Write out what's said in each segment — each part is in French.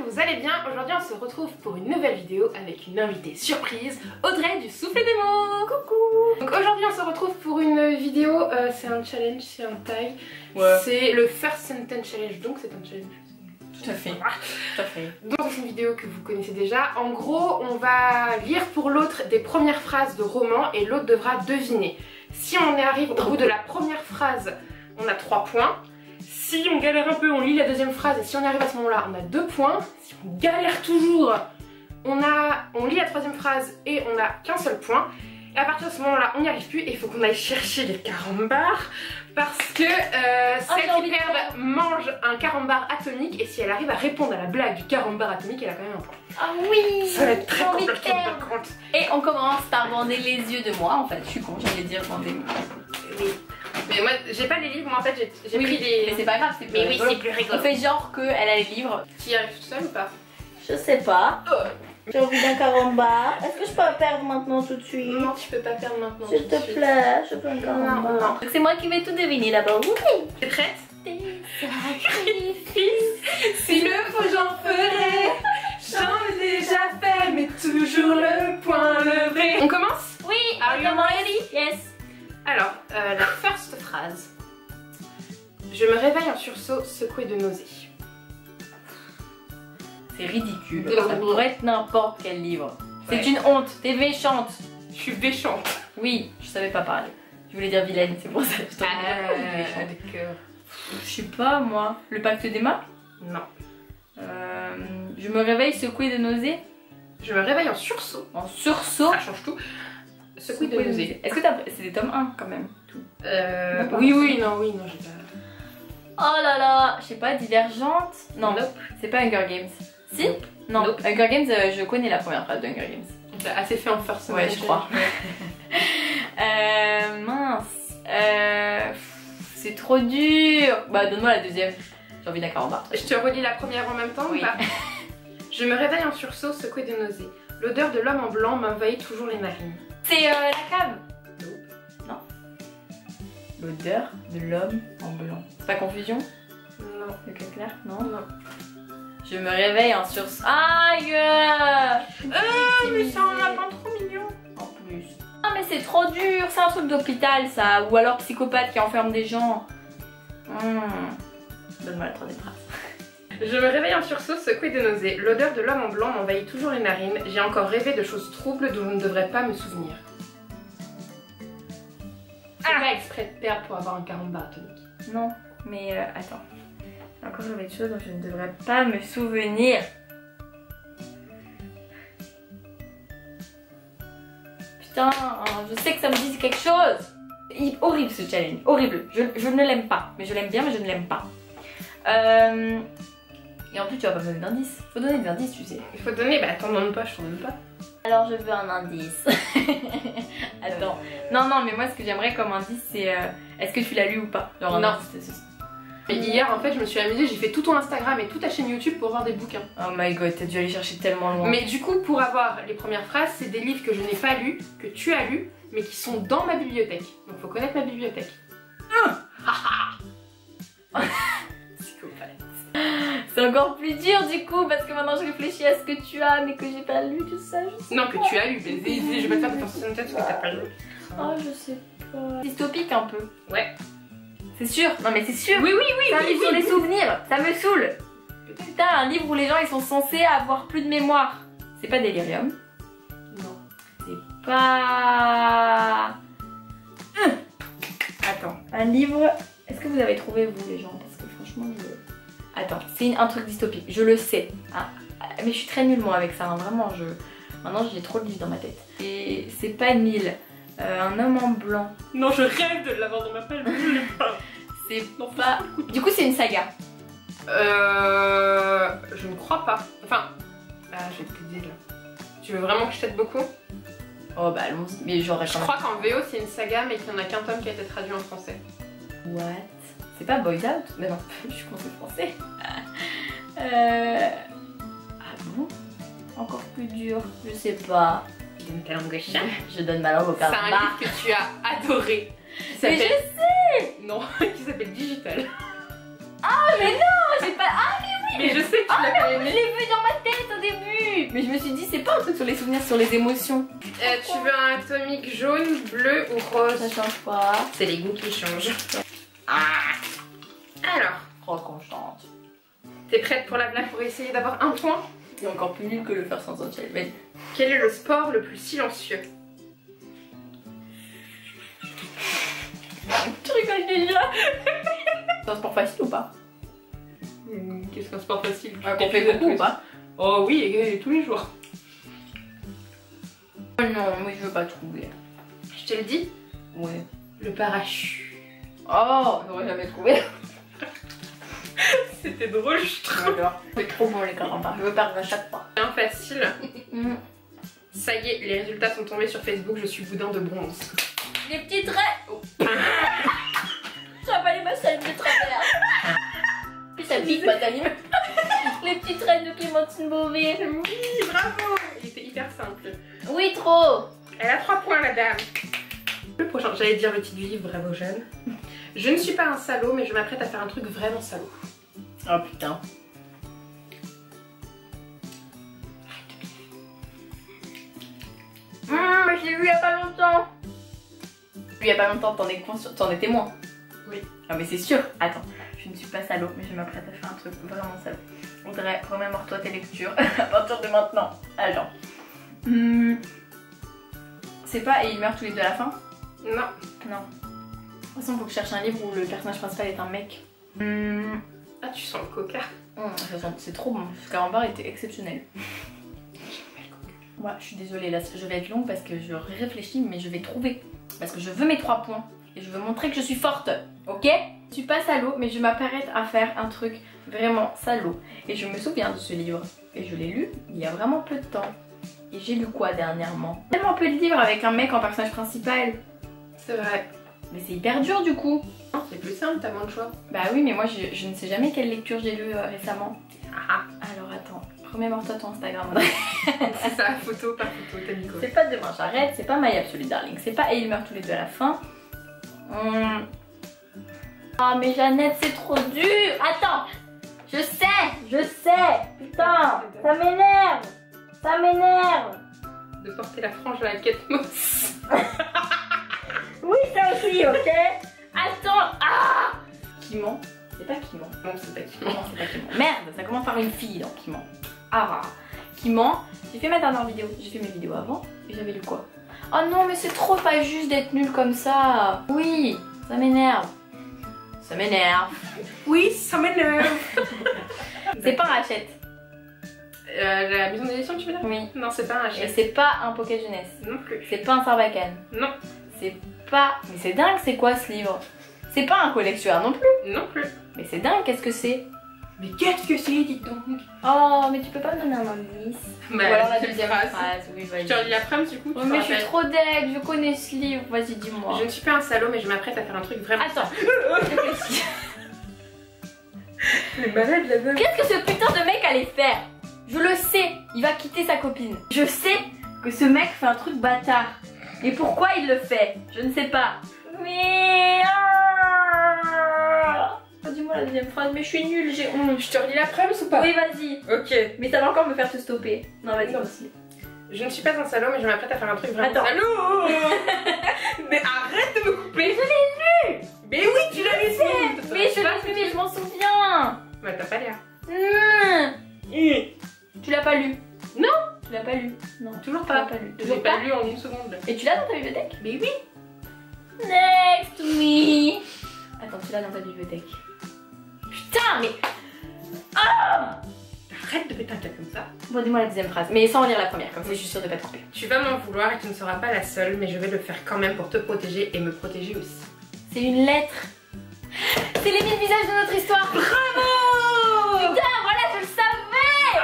que vous allez bien. Aujourd'hui on se retrouve pour une nouvelle vidéo avec une invitée surprise, Audrey du Soufflet des mots. Coucou. Donc aujourd'hui on se retrouve pour une vidéo, c'est un challenge, c'est un tag. Ouais. C'est le First Sentence Challenge, donc c'est un challenge. Tout à fait. Tout à fait. Donc c'est une vidéo que vous connaissez déjà. En gros on va lire pour l'autre des premières phrases de romans et l'autre devra deviner. Si on arrive au bout de la première phrase, on a 3 points. Si on galère un peu, on lit la deuxième phrase et si on y arrive à ce moment-là, on a 2 points. Si on galère toujours, on lit la troisième phrase et on n'a qu'un seul point. Et à partir de ce moment-là, on n'y arrive plus et il faut qu'on aille chercher les carambars parce que celle qui perd mange un carambar atomique et si elle arrive à répondre à la blague du carambar atomique, elle a quand même un point. Ah oui. Ça va être très compliqué. Et on commence par bander les yeux de moi en fait. Je suis con, j'allais dire bander. Oui. Mais moi j'ai pas les livres, moi en fait j'ai pris des... Mais c'est pas grave, c'est plus rigolo. Oui, c'est plus rigolo. On fait genre qu'elle a les livres. Tu y arrives tout seul ou pas? Je sais pas. Oh. J'ai envie d'un carambar. Est-ce que je peux perdre maintenant tout de suite? Non, tu peux pas perdre maintenant. S'il te plaît, je veux un carambar. Non. C'est moi qui vais tout deviner là-bas. Oui. T'es prête? Des sacrifices. S'il le faut j'en ferai. J'en ai déjà fait mais toujours le point levé. On commence? Oui. Are you ready? Yes. Alors, la first phrase. Je me réveille en sursaut, secouée de nausée. C'est ridicule. Ça pourrait être n'importe quel livre. C'est une honte. T'es méchante. Je suis méchante. Oui, je savais pas parler. Je voulais dire vilaine, c'est pour ça que je t'en Avec cœur. Je sais pas moi. Le pacte d'Emma? Non. Je me réveille secouée de nausée. Je me réveille en sursaut. En sursaut. Ça change tout. Secouée de nausée. Est-ce que c'est des tomes 1 quand même tout. Oui, non, j'ai pas. Oh là là, je sais pas, Divergente. Non, Nope. c'est pas Hunger Games. Si? Nope. Non, Nope. Hunger Games, je connais la première phrase de Hunger Games. T'as assez fait en first. Ouais, je crois. Mince. C'est trop dur. Bah, donne-moi la deuxième. J'ai envie d'un carambar. Je te relis la première en même temps ou pas? Je me réveille en sursaut, secouée de nausée. L'odeur de l'homme en blanc m'envahit toujours les narines. C'est la cave. Nope. Non. L'odeur de l'homme en blanc. C'est pas confusion? Non. Le clair? Non. Non. Je me réveille en sursaut. Aïe! Mais ça en a pas trop mignon. En plus. Ah mais c'est trop dur, c'est un truc d'hôpital ça. Ou alors psychopathe qui enferme des gens. Donne-moi la troisième phrase. Je me réveille en sursaut, secouée de nausée. L'odeur de l'homme en blanc m'envahit toujours les narines. J'ai encore rêvé de choses troubles dont je ne devrais pas me souvenir. C'est pas exprès de perdre pour avoir un carambar atomique. Non, mais attends. Encore rêvé de choses dont je ne devrais pas me souvenir. Putain, je sais que ça me dit quelque chose. Horrible ce challenge, horrible. Je ne l'aime pas, mais je l'aime bien, mais je ne l'aime pas. Et en plus, tu vas pas me donner d'indice. Faut donner des indices, tu sais. Il faut donner, bah t'en donnes pas, je t'en donne pas. Alors je veux un indice. Attends. Non, mais moi ce que j'aimerais comme indice, c'est est-ce que tu l'as lu ou pas? Genre, non. Et hier, en fait, je me suis amusée, j'ai fait tout ton Instagram et toute ta chaîne YouTube pour voir des bouquins. Oh my god, t'as dû aller chercher tellement loin. Mais du coup, pour avoir les premières phrases, c'est des livres que je n'ai pas lus, que tu as lus, mais qui sont dans ma bibliothèque. Donc faut connaître ma bibliothèque. C'est encore plus dur du coup parce que maintenant je réfléchis à ce que tu as mais que j'ai pas lu tout ça. Non, que tu as lu, mais je vais pas te faire de tête parce que t'as pas lu. Oh, je sais pas. Dystopique un peu. Ouais. C'est sûr. Non mais c'est sûr. Oui. C'est un livre sur les souvenirs. Ça me saoule. Putain, un livre où les gens ils sont censés avoir plus de mémoire. C'est pas Delirium. Non. C'est pas... Attends. Un livre... Est-ce que vous avez trouvé vous les gens? Parce que franchement je... Attends, c'est un truc dystopique, je le sais. Ah, mais je suis très nulle moi avec ça, hein. Vraiment, maintenant j'ai trop de livres dans ma tête. Et c'est pas Nil, un homme en blanc. Non, je rêve de l'avoir dans ma page, mais je l'ai pas. C'est pas... Du coup c'est une saga. Je ne crois pas. Enfin, je vais t'aider là. Tu veux vraiment que je t'aide beaucoup? Oh bah allons-y, mais j'aurais... Je crois qu'en VO c'est une saga mais qu'il n'y en a qu'un tome qui a été traduit en français. What? C'est pas Boys Out? Mais non, je suis français français. Ah bon? Encore plus dur, je sais pas. Je donne ta langue au chat. Je donne ma langue au carambar. C'est un livre que tu as adoré. Mais je sais! Non, qui s'appelle Digital. Ah mais non, j'ai pas... Ah mais oui! Mais je sais que tu l'as pas Je aimé. l'ai vu dans ma tête au début. Mais je me suis dit, c'est pas un truc sur les souvenirs, sur les émotions. Tu veux un atomique jaune, bleu ou rose? Ça change pas. C'est les goûts qui changent. Ah. Alors, Trop contente. t'es prête pour la blague pour essayer d'avoir un point? C'est encore plus nul que le faire sans un challenge. Vas-y. Quel est le sport le plus silencieux? Tu rigoles déjà. C'est un sport facile ou pas? Qu'est-ce qu'un sport facile? Qu'on fait beaucoup ou pas? Oh oui, et tous les jours. Oh non, mais je veux pas trouver. Je te le dis, Ouais. le parachute. Oh, j'aurais jamais trouvé. C'était drôle, je trouve. J'adore. C'est trop bon les carambars. Je veux perdre à chaque fois. Bien facile. Mm. Ça y est, les résultats sont tombés sur Facebook, je suis boudin de bronze. Les petits traits. Oh. Ça va les massages de travers. Puis ça pique pas t'anime. Les petits traits de Clémentine Beauvais. Oui, bravo. Il était hyper simple. Oui, trop. Elle a 3 points, la dame. Le prochain, j'allais dire le titre du livre, Bravo jeune. Je ne suis pas un salaud, mais je m'apprête à faire un truc vraiment salaud. Oh putain. Je l'ai vu il y a pas longtemps. Il y a pas longtemps, t'en es témoin. Oui. Ah mais c'est sûr. Attends, je ne suis pas salaud, mais je m'apprête à faire un truc vraiment salaud. Audrey, remémore-toi tes lectures à partir de maintenant. Agent. C'est pas et ils meurent tous les deux à la fin? Non. Non. De toute façon, faut que je cherche un livre où le personnage principal est un mec. Ah, tu sens le coca. C'est trop bon. Ce carambar était exceptionnel. Ouais, je suis désolée, là je vais être longue parce que je réfléchis, mais je vais trouver. Parce que je veux mes 3 points et je veux montrer que je suis forte, ok? Je suis pas salaud, mais je m'apprête à faire un truc vraiment salaud. Et je me souviens de ce livre. Et je l'ai lu il y a vraiment peu de temps. Et j'ai lu quoi dernièrement? Tellement peu de livres avec un mec en personnage principal. C'est vrai. Mais c'est hyper dur du coup. Non, c'est plus simple, t'as moins de choix. Bah oui, mais moi je ne sais jamais quelle lecture j'ai lue récemment. Ah, Alors attends, remémore-toi ton Instagram. c'est ça, photo par photo, t'as mis quoi? C'est pas Demain j'arrête, c'est pas My Absolute Darling, c'est pas Et ils meurent tous les deux à la fin. Ah mais Jeannette, c'est trop dur. Attends, je sais. Putain, ça m'énerve. Ça m'énerve. De porter la frange à la quête Moss. Oui, ça aussi, ok. Attends, ah. Qui ment? C'est pas qui ment. Non, c'est pas qui. Non, c'est pas qui ment. Merde, ça commence par une fille donc qui ment. Ah, qui ment. J'ai fait ma dernière vidéo, j'ai fait mes vidéos avant et j'avais lu quoi? Oh non, mais c'est trop pas juste d'être nul comme ça. Oui, ça m'énerve. Ça m'énerve. Oui, ça m'énerve. C'est pas un Hachette. La maison d'édition, tu veux dire? Oui. Non, c'est pas un Et Hachette. c'est pas un Pocket Jeunesse. Non plus. C'est pas un Sarbacane. Non. C'est pas. Mais c'est dingue, c'est quoi ce livre? C'est pas un collectionneur non plus. Non plus. Mais c'est dingue, qu'est-ce que c'est? Mais qu'est-ce que c'est, dites donc? Oh, mais tu peux pas me donner un indice? Bah, Ou alors la c'est deuxième phrase. phrase. Oui, vas-y. Je te relis l'après-midi, du coup. Oh, tu te mais je suis rappelles. trop deg, je connais ce livre. Vas-y, dis-moi. Je ne suis pas un salaud, mais je m'apprête à faire un truc vraiment. Attends, réfléchis. Les malades, la meuf. Qu'est-ce que ce putain de mec allait faire? Je le sais, il va quitter sa copine. Je sais que ce mec fait un truc bâtard. Et pourquoi il le fait? Je ne sais pas. Mais... Dis-moi la deuxième phrase, mais je suis nulle, j'ai honte. Je te relis l'après-midi ou pas? Oui, vas-y. Ok. Mais ça va encore me faire te stopper. Non, vas-y. Non. Aussi. Je ne suis pas un salaud, mais je m'apprête à faire un truc vraiment Attends. salaud. Mais arrête de me couper. Je l'ai lu. Mais oui, tu l'as laissé. Mais je l'ai lu, mais je m'en souviens. Bah t'as pas l'air. Tu l'as pas lu? Non. Tu l'as pas lu? Non. Toujours Tu l'as pas. pas lu. Je l'ai Toujours pas pas. lu en une seconde. Et tu l'as dans ta bibliothèque? Mais oui. Next, oui. Attends, tu l'as dans ta bibliothèque. Putain, mais... Arrête de péter un câble comme ça. Bon, dis-moi la deuxième phrase, mais sans lire la première, comme ça je suis sûre de pas te couper. Tu vas m'en vouloir et tu ne seras pas la seule, mais je vais le faire quand même pour te protéger et me protéger aussi. C'est une lettre. C'est les 1000 visages de notre histoire. Bravo. Putain, voilà, je le savais.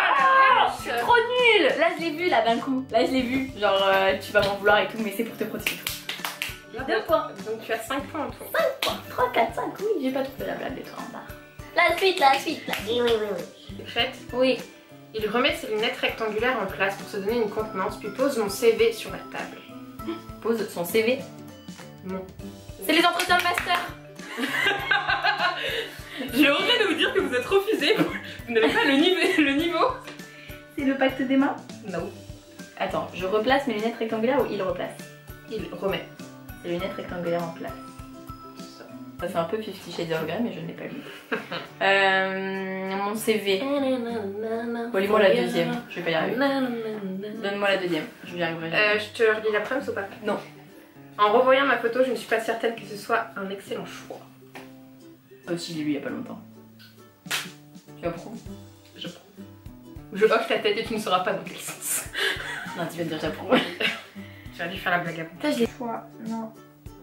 Je suis trop nulle. Là, je l'ai vu, là, d'un coup. Là, je l'ai vu. Genre, tu vas m'en vouloir et tout, mais c'est pour te protéger. 2 points. Donc tu as 5 points en tout. 5 points. 3, 4, 5, oui, j'ai pas trouvé la blague des 3 en barre. La suite, la suite. Oui. T'es prête? Oui. Il remet ses lunettes rectangulaires en place pour se donner une contenance, puis pose mon CV sur la table. Pose son CV. Non. C'est les entretiens de master. J'ai honte de vous dire que vous êtes refusé Vous n'avez pas le niveau? C'est le pacte des mains? Non. Attends, je replace mes lunettes rectangulaires ou il replace? Il remet. Les lunettes rectangulaires en place. Ça fait un peu 50 Shades of Grey, mais je ne l'ai pas lu. Mon CV. Bon, lis-moi la deuxième, je vais pas y arriver. Donne-moi la deuxième, je y arriverai jamais. Je te relis la première ou pas? Non. En revoyant ma photo, je ne suis pas certaine que ce soit un excellent choix. Ça aussi, je l'ai lu il y a pas longtemps. Tu approuves? J'approuve. Je hoche la tête et tu ne sauras pas dans quel sens. Non, tu vas me dire j'approuve. J'aurais dû faire la blague avant. Putain, j'ai le choix. Non.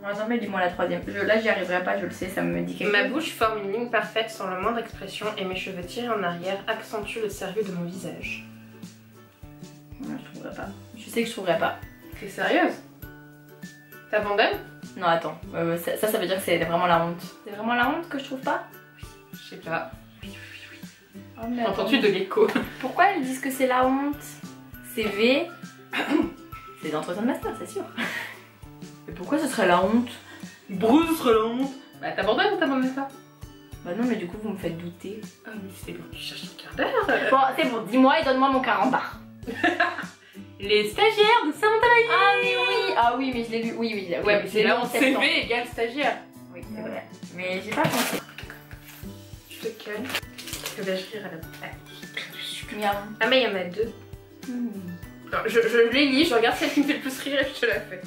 Non, mais dis-moi la troisième. Là, j'y arriverai pas, je le sais, ça me dit quelque chose. Ma bouche forme une ligne parfaite sans la moindre expression et mes cheveux tirés en arrière accentuent le sérieux de mon visage. Non, je trouverai pas. Je sais que je trouverai pas. T'es sérieuse? T'abandonnes? Non, attends. Ça veut dire que c'est vraiment la honte. C'est vraiment la honte que je trouve pas? Je sais pas. Oh, mais Entends-tu de l'écho? Pourquoi elles disent que c'est la honte? CV. C'est d'entretien de master, c'est sûr. Mais pourquoi ce serait la honte? Bruce, ce serait la honte. Bah t'abandonnes ou t'abandonnes pas? Bah non, mais du coup vous me faites douter. Ah mais c'est bon, tu cherches un quart d'heure. Bon, c'est bon, dis-moi et donne-moi mon 40 barres. Les stagiaires de Saint-Montalais. Ah mais oui. Ah oui, mais je l'ai lu. Oui, oui. Ouais, mais c'est là là en CV égale stagiaire. Oui, c'est vrai. Mais j'ai pas pensé. Tu te calmes. Je vais rire à la... Miam. Ah mais il y en a deux. Alors, je les lis, je regarde celle qui me fait le plus rire et je te la fais.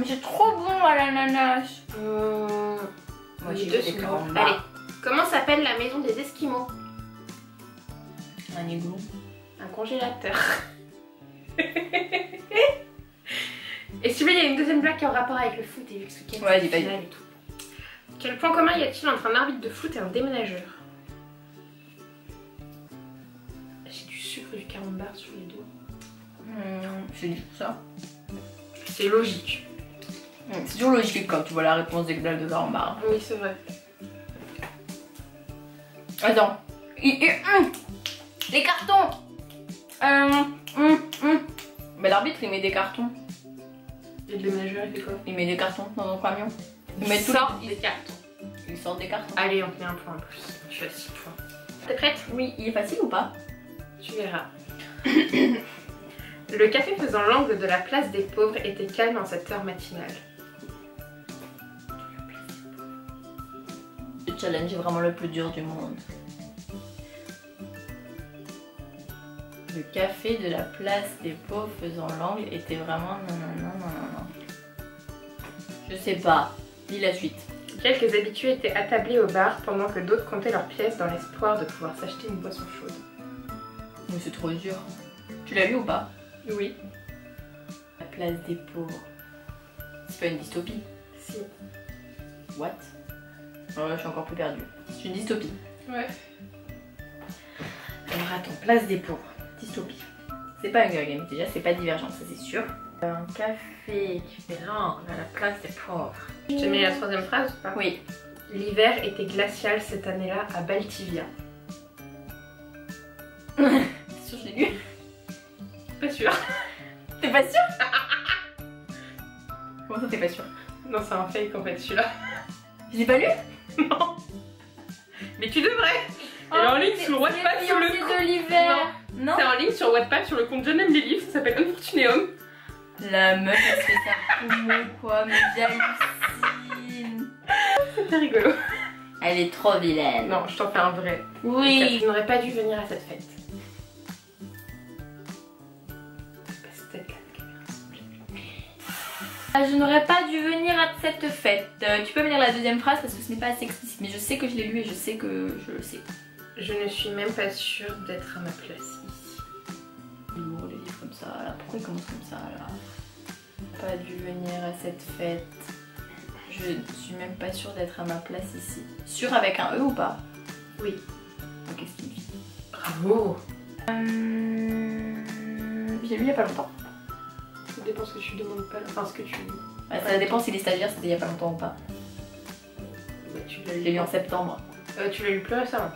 C'est trop bon à l'ananas. Moi j'ai deux des sont 40 bons. barres. Allez, comment s'appelle la maison des Esquimaux? Un igloo. Un congélateur. Et si vous voulez, il y a une deuxième blague qui est en rapport avec le foot et le week-end Ouais, dis pas. et tout. Quel point commun y a-t-il entre un arbitre de foot et un déménageur? J'ai du sucre et du 40 barres sur les deux. C'est du ça. C'est logique. C'est toujours logique quand tu vois la réponse des blagues de 40 barres. Oui, c'est vrai. Attends. Les cartons. Mais l'arbitre il met des cartons. Et le déménageur, il fait quoi? Il met des cartons dans un camion. Il met sort des cartons. Il sort des cartons. Allez, on te met un point en plus. Je suis à 6 points. T'es prête? Oui, il est facile ou pas? Tu verras. Le café faisant l'angle de la place des pauvres était calme en cette heure matinale. Le challenge est vraiment le plus dur du monde. Le café de la place des pauvres faisant l'angle était vraiment non. Je sais pas. Lis la suite. Quelques habitués étaient attablés au bar pendant que d'autres comptaient leurs pièces dans l'espoir de pouvoir s'acheter une boisson chaude. Mais c'est trop dur. Tu l'as lu ou pas? Oui. La place des pauvres. C'est pas une dystopie. Si. What? Oh là, je suis encore plus perdue. C'est une dystopie. Ouais. Alors attends, place des pauvres. Dystopie. C'est pas un Hunger Games déjà, c'est pas Divergence, ça c'est sûr. Un café qui fait l'angle à la place des pauvres. Je te mets la troisième phrase ou pas? Oui. L'hiver était glacial cette année-là à Baltivia. C'est sûr, je l'ai lu. Pas sûr. T'es pas sûr? Comment ça t'es pas sûr? Non, c'est un fake en fait celui-là. Je l'ai pas lu? Non. Mais tu devrais. Elle est en ligne sur Wattpad sur le compte. de l'hiver. Non. C'est en ligne sur Wattpad sur le compte Je n'aime les livres, ça s'appelle Unfortuné Homme. La meuf elle se fait ça poumon quoi, mais j'hallucine. C'était rigolo. Elle est trop vilaine. Non, je t'en fais un vrai. Oui. Tu n'aurais pas dû venir à cette fête. Je n'aurais pas dû venir à cette fête. Tu peux me lire la deuxième phrase parce que ce n'est pas assez explicite, mais je sais que je l'ai lu et je sais que je le sais. Je ne suis même pas sûre d'être à ma place ici. Lourd les livres comme ça là. Pourquoi il commence comme ça là? Pas dû venir à cette fête. Je ne suis même pas sûre d'être à ma place ici. Sûre avec un E ou pas? Oui. Qu'est-ce qu'il dit? Bravo. J'ai lu il y a pas longtemps. Ça dépend ce que tu demandes pas. Enfin, ce que tu. Bah, ça dépend si les stagiaires c'était il y a pas longtemps ou pas. Bah, tu l'as Je l'ai lu en septembre. Tu l'as lu plus récemment.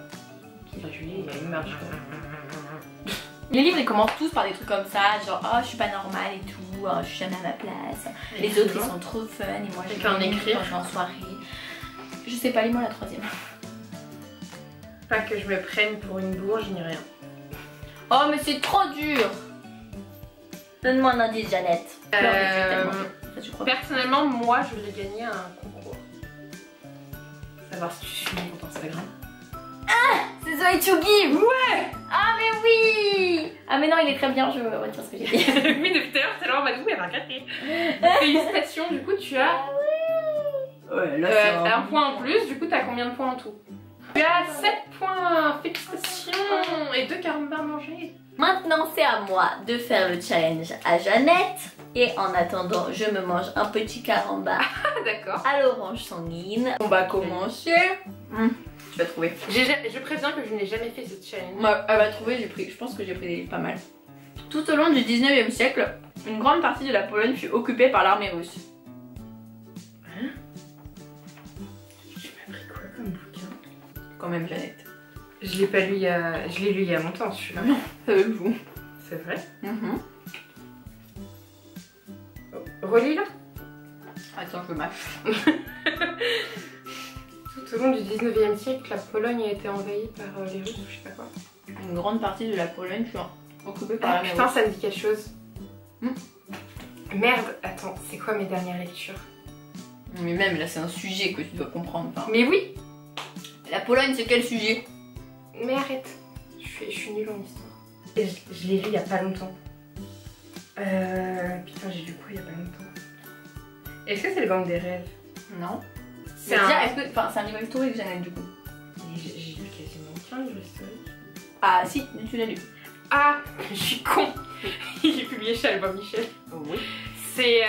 Juillet, il y a une marche. Les livres ils commencent tous par des trucs comme ça, genre oh je suis pas normale et tout, oh, je suis jamais à ma place. Les autres ils sont trop fun et moi je vais en écrire quand je vais en soirée. Je sais pas, lis-moi la troisième. Pas que je me prenne pour une bourge ni rien. Oh mais c'est trop dur. Donne-moi un indice, Jeannette. Personnellement, moi je l'ai gagné à un concours. Savoir si tu suis mon compte Instagram. C'est Zoé Tchougi. Ouais. Ah mais oui. Ah mais non, il est très bien, je retire ce que j'ai dit. Oui, depuis tout à l'heure, c'est là en mode oui, elle va regarder. Félicitations, du coup tu as Ouais, là, un point en plus, du coup tu as combien de points en tout? Tu as 7 points, félicitations. Et 2 carambars mangés. Maintenant c'est à moi de faire le challenge à Jeannette. Et en attendant, je me mange un petit carambar Ah d'accord. à l'orange sanguine. On va commencer. Tu vas trouver. Je préviens que je n'ai jamais fait ce challenge. Elle va trouver, je pense que j'ai pris des livres pas mal. Tout au long du 19e siècle, une grande partie de la Pologne fut occupée par l'armée russe. Hein? J'ai pas pris quoi comme bouquin? Quand même, Jeannette. Je l'ai pas lu il y a... Je l'ai lu il y a longtemps celui-là. Non, ça veut le vous. C'est vrai? Relis là. Attends, je mâche. Tout au long du 19e siècle, la Pologne a été envahie par les Russes ou je sais pas quoi. Une grande partie de la Pologne fut occupée par l'armée russe. Putain, ça me dit quelque chose. Merde, attends, c'est quoi mes dernières lectures? Mais même là, c'est un sujet que tu dois comprendre. Enfin. Mais oui. La Pologne, c'est quel sujet? Mais arrête. Je suis nulle en histoire. Et je l'ai lu il y a pas longtemps. Putain, j'ai lu quoi il y a pas longtemps? Est-ce que c'est le Gang des rêves? Non. C'est un livre historique, Jeannette, du coup. J'ai lu quasiment aucun livre historique. Ah si, tu l'as lu. Ah, je suis con. Il est publié chez Albin Michel. Oui. C'est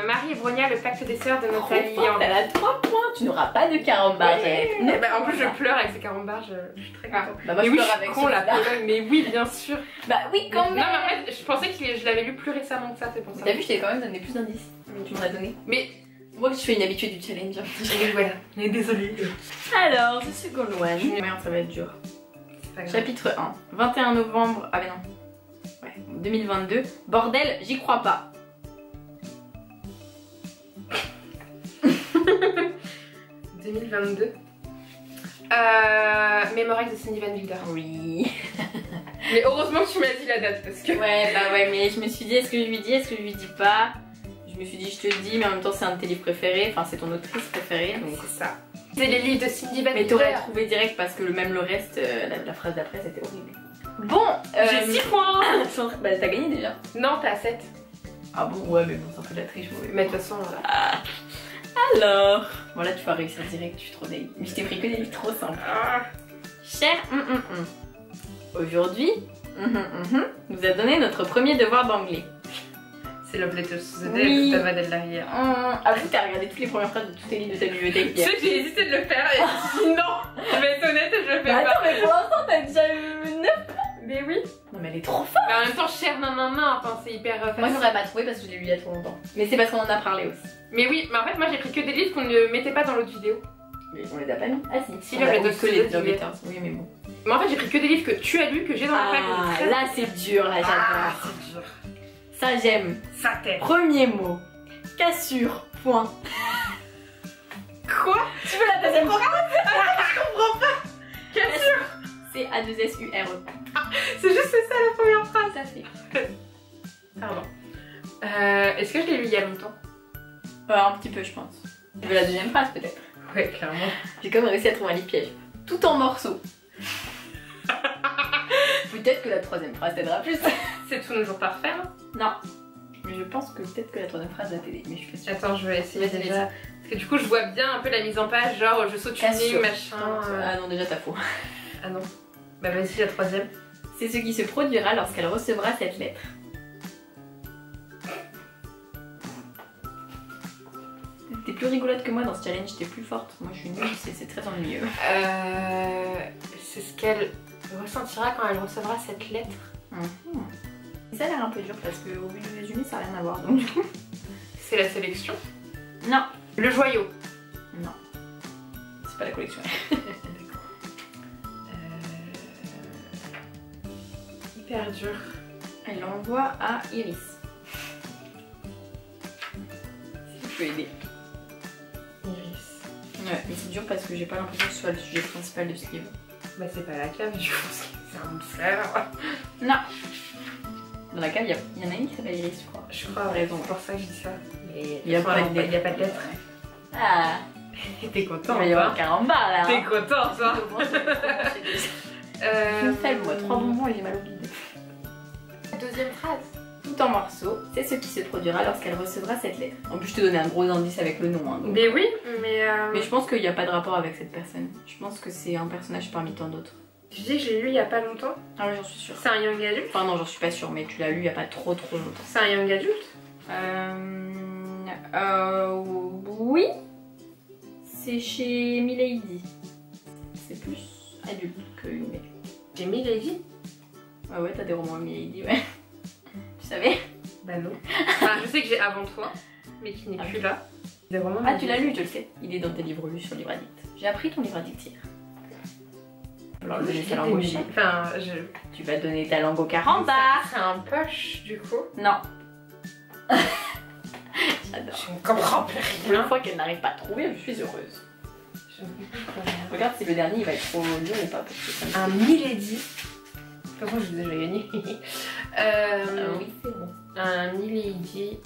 Marie et Bronia, le pacte des sœurs de Nathalie. Elle a 3 points, tu n'auras pas de carambar. En plus, je pleure avec ces carambars, je suis très contente. Bah moi, mais je oui, pleure je avec suis con, la Pologne, mais oui, bien sûr. Bah oui, quand même. Non, mais en fait, je pensais que je l'avais lu plus récemment que ça, c'est pour ça. T'as vu, je t'ai quand même donné plus d'indices. Tu m'en as donné. Mais moi, je fais une habitude du challenge. voilà, mais désolée. Alors, the second one. Merde, ça va être dur. Chapitre 1. 21 novembre. Ah, mais non. Ouais, 2022. Bordel, j'y crois pas. 2022. Memories de Cindy Van Wilder. Oui. Mais heureusement que tu m'as dit la date parce que. Ouais, bah ouais, mais je me suis dit, est-ce que je lui dis, est-ce que je lui dis pas? Je me suis dit, je te le dis, mais en même temps, c'est un de tes livres préférés. Enfin, c'est ton autrice préférée. Donc c'est ça. C'est les livres de Cindy Van Wilder. Mais t'aurais trouvé direct parce que même le reste, la phrase d'après, c'était horrible. Bon, j'ai 6 points. Bah, t'as gagné déjà. Non, t'es à 7. Ah bon, ouais, mais bon, c'est un peu de la triche. Mais de toute façon. Alors, bon là tu vas réussir direct, je suis trop dégueu. Mais je t'ai pris que des livres trop simples. Cher aujourd'hui, nous a donné notre premier devoir d'anglais. C'est Love Letters to the Day de Tava Del la Rivière. Ah oui, t'as regardé toutes les premières phrases de tous tes livres de ta bibliothèque. Tu sais que j'ai hésité de le faire et je me suis dit non, je vais être honnête et je le fais pas. Attends, mais pour l'instant t'as déjà eu 9 points. Mais oui. Non mais elle est trop forte. Mais en même temps, cher nanana, enfin c'est hyper facile. Moi j'aurais pas trouvé parce que je l'ai lu il y a trop longtemps. Mais c'est parce qu'on en a parlé aussi. Mais oui, mais en fait moi j'ai pris que des livres qu'on ne mettait pas dans l'autre vidéo. Mais on les a pas mis. Ah si, Love Letters to the Day. Oui mais bon. Mais en fait j'ai pris que des livres que tu as lus, que j'ai dans la page. Là c'est dur, là j'adore. C'est dur. Ça j'aime. Ça t'aime. Premier mot. Cassure. Point. Quoi? Tu veux la deuxième phrase? Je comprends pas. Cassure. C'est A2SURE. C'est juste ça la première phrase. Ça fait. Pardon. Est-ce que je l'ai lu il y a longtemps? Un petit peu je pense. Tu veux la deuxième phrase peut-être? Ouais, clairement. J'ai quand même réussi à trouver un lit piège. Tout en morceaux. Peut-être que la troisième phrase t'aidera plus. C'est tous nos jours parfaits, hein? Non. Mais je pense que peut-être que la troisième phrase va t'aider. Mais je suis pas sûre. Attends, je vais essayer déjà. Parce que du coup, je vois bien un peu la mise en page, genre je saute une ligne, machin. Ah non, déjà t'as faux. Ah non. Bah vas-y, la troisième. C'est ce qui se produira lorsqu'elle recevra cette lettre. T'es plus rigolote que moi dans ce challenge, t'es plus forte. Moi je suis nulle, c'est très ennuyeux. C'est ce qu'elle ressentira quand elle recevra cette lettre. Ça a l'air un peu dur parce qu'au vu du résumé ça n'a rien à voir. Donc du coup. C'est la sélection? Non. Le joyau? Non. C'est pas la collection. D'accord. Hyper dur. Elle l'envoie à Iris. Si je peux aider. Iris. Ouais, mais c'est dur parce que j'ai pas l'impression que ce soit le sujet principal de ce livre. Bah c'est pas la cave, du coup, c'est un fleur. Non. Dans la cave, il y en a une qui s'appelle Iris, je crois. Je crois, raison, c'est pour ça que je dis ça. Il n'y a pas de lettres. Ah. T'es content? Il va y avoir un carambar là. T'es content, toi? Je me fais moi 3 bonbons et j'ai mal au bide. Deuxième phrase. Tout en morceaux, c'est ce qui se produira lorsqu'elle recevra cette lettre. En plus, je te donnais un gros indice avec le nom. Hein, donc. Mais oui, mais je pense qu'il n'y a pas de rapport avec cette personne. Je pense que c'est un personnage parmi tant d'autres. Tu dis que je l'ai lu il y a pas longtemps? Ah oui, j'en suis sûre. C'est un young adulte? Enfin non, j'en suis pas sûre, mais tu l'as lu il y a pas trop longtemps. C'est un young adulte? Oui. C'est chez Milady. C'est plus adulte que young adulte. J'ai Milady? Ah ouais, t'as des romans Milady, ouais. Tu savais? Bah non. Enfin, je sais que j'ai Avant toi, mais qui n'est plus là. Des romans Ah, tu l'as lu, je le sais. Il est dans tes livres lus sur Livre Addict. J'ai appris ton Livre Addict hier. Alors, le donner ta langue au chat. Enfin, Tu vas donner ta langue au carambar. C'est un poche, du coup. Non. J'adore. Je ne comprends plus Une rien. fois qu'elle n'arrive pas à trouver, je suis heureuse. Je ne comprends rien. Regarde si le dernier il va être trop dur ou pas. Parce que ça me... Un Milady. De toute façon, je vous ai déjà gagné. oui, c'est bon. Un Milady.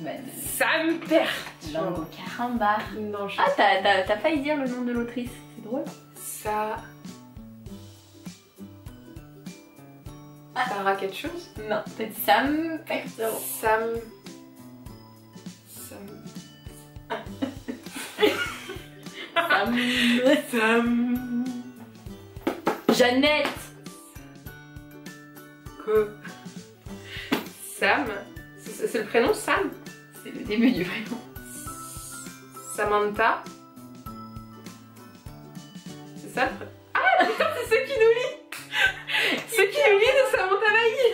Bah, Ça me perturbe. langue au carambar. Non, je... Ah, t'as failli dire le nom de l'autrice. C'est drôle. Ça... Sarah quelque chose? Non, peut-être ça me perturbe. Sam... Sam... Jeannette. Quoi? Sam? C'est le prénom Sam? C'est le début du prénom. Samantha? C'est ça le prénom? Ah putain, c'est ceux qui nous lit! Ceux qui nous lit de Samantha Bailly!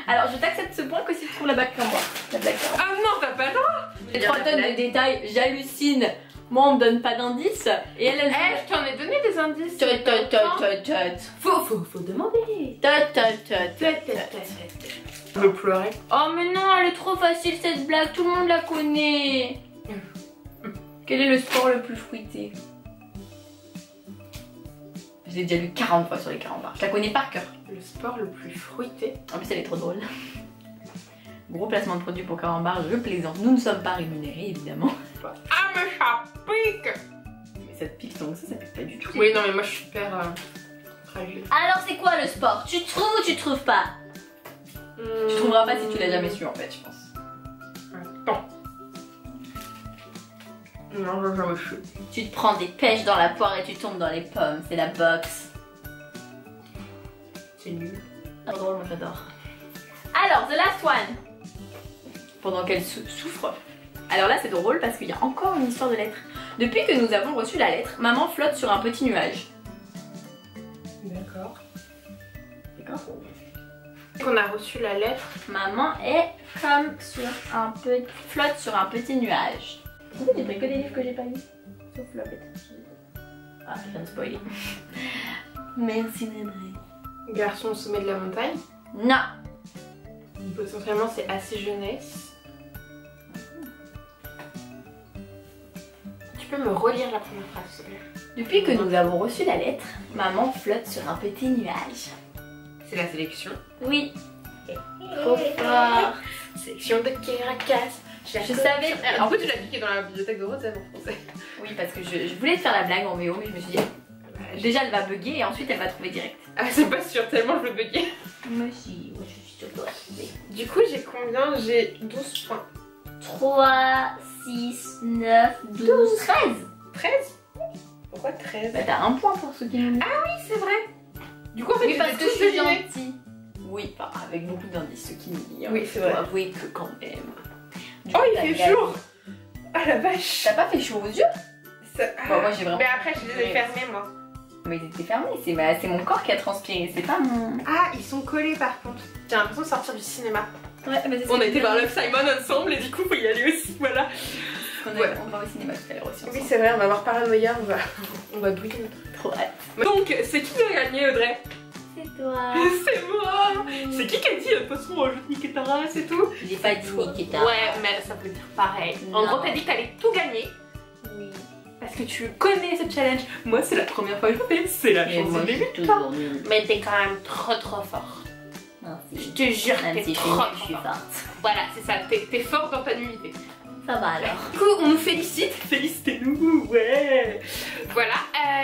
Alors, je t'accepte ce point que si tu trouves la blague comme moi. La blague comme moi. Ah non, t'as pas le droit! Les 3 tonnes de détails, j'hallucine. Moi, on me donne pas d'indices. Et elle, Eh, je t'en ai donné des indices! Faut demander. Je veux pleurer. Oh mais non, elle est trop facile cette blague, tout le monde la connaît. Quel est le sport le plus fruité? Je l'ai déjà lu 40 fois sur les carambars. Je la connais par cœur. Le sport le plus fruité? En plus, elle est trop drôle. Gros placement de produit pour carambar, je plaisante. Nous ne sommes pas rémunérés, évidemment. Ah, mais ça pique! Mais ça te pique donc ça pique pas du tout. Oui, non, mais moi je suis super fragile. Alors, c'est quoi le sport? Tu trouves ou tu trouves pas? Tu trouveras pas si tu l'as jamais su en fait, je pense. Attends. Non, je jamais su. Tu te prends des pêches dans la poire et tu tombes dans les pommes, c'est la boxe. C'est nul. Ah, drôle, moi j'adore. Alors, the last one. Pendant qu'elle souffre. Alors là, c'est drôle parce qu'il y a encore une histoire de lettre. Depuis que nous avons reçu la lettre, maman flotte sur un petit nuage. D'accord. D'accord. Qu'on a reçu la lettre. Maman est comme sur un petit... flotte sur un petit nuage. En fait, j'ai pris que des livres que j'ai pas lus. Sauf la lettre. Ah, je viens de spoiler. Merci Nédré. Garçon au sommet de la montagne. Non. Potentiellement, c'est assez jeunesse. Tu peux me relire la première phrase, s'il te plaît? Depuis que nous avons reçu la lettre, maman flotte sur un petit nuage. C'est la sélection. Oui. Trop fort. Sélection de Kérakas. Je savais. En fait, tu l'as piqué dans la bibliothèque de Rosette en français. Oui, parce que je voulais te faire la blague en VO, mais je me suis dit, déjà elle va bugger et ensuite elle va trouver direct. Ah, c'est pas sûr, tellement je veux bugger. Moi aussi, je suis sur toi. Du coup, j'ai combien? J'ai 12 points. 3, 6, 9, 12, 13. 13? Pourquoi 13? Bah t'as un point pour ceux qui nous disent. Ah oui, c'est vrai. Du coup, en fait, Oui, parce j'ai que tous je suis deviné. gentille. Oui, enfin, avec beaucoup d'indices, ceux qui nous disent. Oui, c'est vrai. Faut avouer que quand même. Du Oh, coup, il t'as fait gagné. chaud. Ah la vache. T'as pas fait chaud aux yeux? Ça... Bon, moi j'ai vraiment. Mais après, je les ai fermés, moi. Mais ils étaient fermés, c'est mon corps qui a transpiré, c'est pas mon. Ah, ils sont collés par contre. J'ai l'impression de sortir du cinéma. Ouais, bah c'est On a été voir Love Simon ensemble et du coup, faut y aller aussi, voilà. On va au cinéma tout à l'heure aussi. Oui, c'est vrai, on va voir Paranoia, on va bouiller. Trop hâte. Donc, c'est qui qui a gagné, Audrey? C'est toi. C'est moi. C'est qui a dit de toute façon, je te niquer ta race et tout? J'ai pas dit Nikita. Ouais, mais ça veut dire pareil. En Non. gros, t'as dit que t'allais tout gagner. Oui. Parce Est-ce que tu connais ce challenge? Moi c'est la première fois que je le fais, c'est la chance de débutant. Mais t'es quand même trop forte. Je te jure que t'es trop forte. Voilà, c'est ça, t'es forte dans ta nullité. Ça va alors. Du coup, on nous félicite. Félicitez-nous, ouais. Voilà,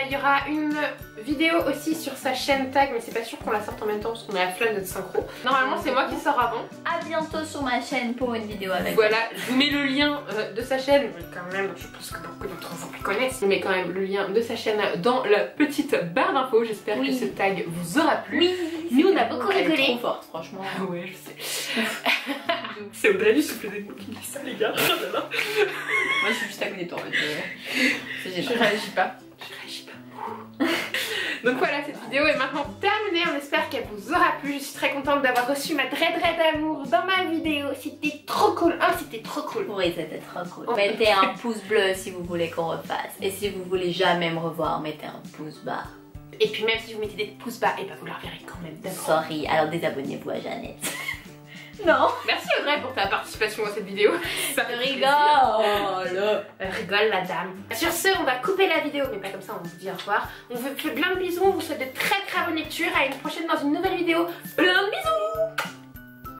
il y aura une vidéo aussi sur sa chaîne Tag, mais c'est pas sûr qu'on la sorte en même temps parce qu'on a la flemme de synchro. Normalement, c'est moi qui sors avant. À bientôt sur ma chaîne pour une vidéo avec. Voilà, je vous mets le lien de sa chaîne. Quand même, je pense que beaucoup d'entre vous le connaissent. Je mets quand même le lien de sa chaîne dans la petite barre d'infos. J'espère que ce tag vous aura plu. Oui, nous on a beaucoup rigolé. Elle est trop forte, franchement. Ah ouais, je sais. C'est Audrey du souffle des mots qui me dit ça, les gars. Moi je suis juste à côté de toi en fait. C'est Je réagis pas. Donc voilà, cette vidéo est maintenant terminée. On espère qu'elle vous aura plu. Je suis très contente d'avoir reçu ma Dred d'amour dans ma vidéo. C'était trop cool. C'était trop cool. Oui, c'était trop cool. Mettez un pouce bleu si vous voulez qu'on refasse. Et si vous voulez jamais me revoir, mettez un pouce bas. Et puis même si vous mettez des pouces bas, et bah vous la reverrez quand même d'abord. Sorry, alors désabonnez-vous à Jeannette. Non. Merci Audrey pour ta participation à cette vidéo. Ça me rigole. Rigole la dame. Sur ce, on va couper la vidéo, mais pas comme ça, on vous dit au revoir. On vous fait plein de bisous, on vous souhaite de très bonnes lectures. À une prochaine dans une nouvelle vidéo. Plein de bisous.